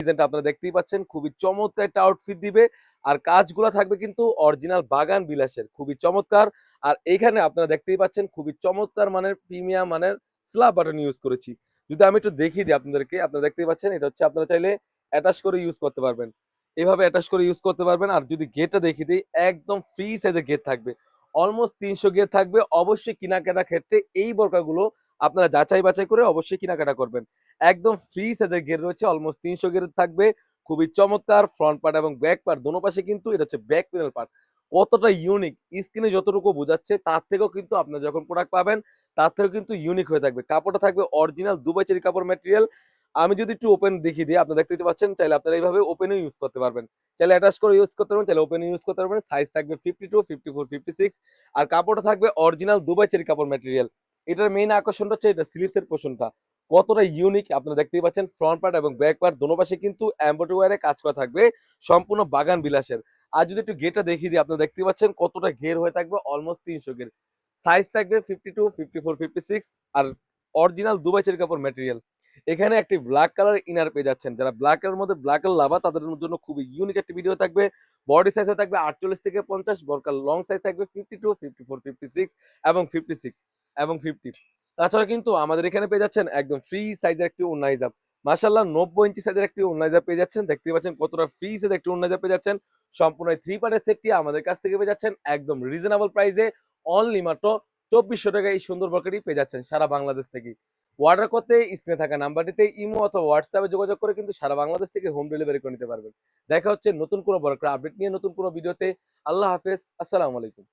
ডিজাইনটা আপনারা দেখতেই পাচ্ছেন, খুবই চমৎকার একটা আউটফিট দিবে। আর কাজগুলা থাকবে কিন্তু অরিজিনাল বাগান বিলাসের, খুবই চমৎকার। আর এইখানে আপনারা দেখতেই পাচ্ছেন খুবই চমৎকার মানের প্রিমিয়াম মানের স্ল্যাব বাটন ইউজ করেছি। যদি আমি একটু দেখিয়ে দিই আপনাদেরকে, আপনারা দেখতেই পাচ্ছেন এটা হচ্ছে আপনারা চাইলে অ্যাটাচ করে ইউজ করতে পারবেন। এভাবে অ্যাটাচ করে ইউজ করতে পারবেন। আর যদি গেটটা দেখিয়ে দিই, একদম ফ্রি সাইজের গেট থাকবে। অলমোস্ট ৩০০ গেট থাকবে। অবশ্যই কেনাকাটার ক্ষেত্রে এই বোরকাগুলো আপনারা যাচাই বাছাই করে অবশ্যই কেনাকাটা করবেন। একদম ফ্রি সাইজের গেট রয়েছে, অলমোস্ট ৩০০ গেট থাকবে। খুবই চমৎকার ফ্রন্ট পার্ট এবং ব্যাক পার্ট দোনো পাশে কিন্তু এটা হচ্ছে ব্যাক প্যানেল পার্ট। কতটা ইউনিক স্ক্রিনে যতটুকু বোঝাচ্ছে তার থেকেও কিন্তু আপনারা যখন প্রোডাক্ট পাবেন তার থেকেও কিন্তু ইউনিক হয়ে থাকবে। কাপড়টা থাকবে অরিজিনাল দুবাই চেরি কাপড় ম্যাটেরিয়াল। আমি যদি একটু ওপেন দেখিয়ে দিই, আপনারা দেখতে পাচ্ছেন, চাইলে আপনারা এইভাবে ওপেনও ইউজ করতে পারবেন। চাইলে অ্যাটাচ করে ইউজ করতে পারবেন, চাইলে ওপেন ইউজ করতে পারবেন। সাইজ থাকবে 52, 54, 56 আর কাপড়টা থাকবে অরিজিনাল দুবাই চেরি কাপড় ম্যাটেরিয়াল। এটার মেইন আকর্ষণটা হচ্ছে এটা স্লিভসের পোরশনটা। কতটা ইউনিক আপনারা দেখতেই পাচ্ছেন। ফ্রন্ট পার্ট এবং ব্যাক পার্ট দোনো পাশে কিন্তু এমব্রয়ডারি ওয়্যারে কাজ করা থাকবে সম্পূর্ণ বাগান বিলাসের। আর যদি একটু গেটটা দেখিয়ে দিই, আপনারা দেখতে পাচ্ছেন কতটা ঘের হয়ে থাকবে, অলমোস্ট ৩০০ ঘের। সাইজ থাকবে 52, 54, 56 আর অরিজিনাল দুবাই চেরি কাপড় ম্যাটেরিয়াল। এখানে একটি ব্ল্যাক কালার ইনার পেয়ে যাচ্ছেন। যারা ব্ল্যাক এর মধ্যে ব্ল্যাক কালার লাভার তাদের জন্য খুবই ইউনিক একটি ভিডিও থাকবে। বডি সাইজ থাকবে ৪৮ থেকে ৫০, বরকার লং সাইজ থাকবে 52, 54, 56 এবং 56 এবং 50। তাছাড়া কিন্তু আমাদের এখানে পেয়ে যাচ্ছেন একদম ফ্রি সাইজের একটি ওড়না হিজাব। মাশাআল্লাহ ৯০ ইঞ্চি সাইজের একটি ওড়না হিজাব পেয়ে যাচ্ছেন। দেখতে পাচ্ছেন কতটা ফ্রি সাইজের একটি ওড়না হিজাব পেয়ে যাচ্ছেন। সম্পূর্ণ এই 3 পার্টের সেটটি আমাদের কাছ থেকে পেয়ে যাচ্ছেন একদম রিজনেবল প্রাইসে। অনলি মাত্র ৳২৪০০ এই সুন্দর বোরকাটি পেয়ে যাচ্ছেন সারা বাংলাদেশ থেকে। অর্ডার করতে স্ক্রিনে থাকা নাম্বারটিতে ইমো অথবা হোয়াটসঅ্যাপে যোগাযোগ করে কিন্তু সারা বাংলাদেশ থেকে হোম ডেলিভারি করে নিতে পারবেন। দেখা হচ্ছে নতুন কোনো বোরকার আপডেট নিয়ে নতুন কোনো ভিডিওতে। আল্লাহ হাফেজ। আসসালামু আলাইকুম।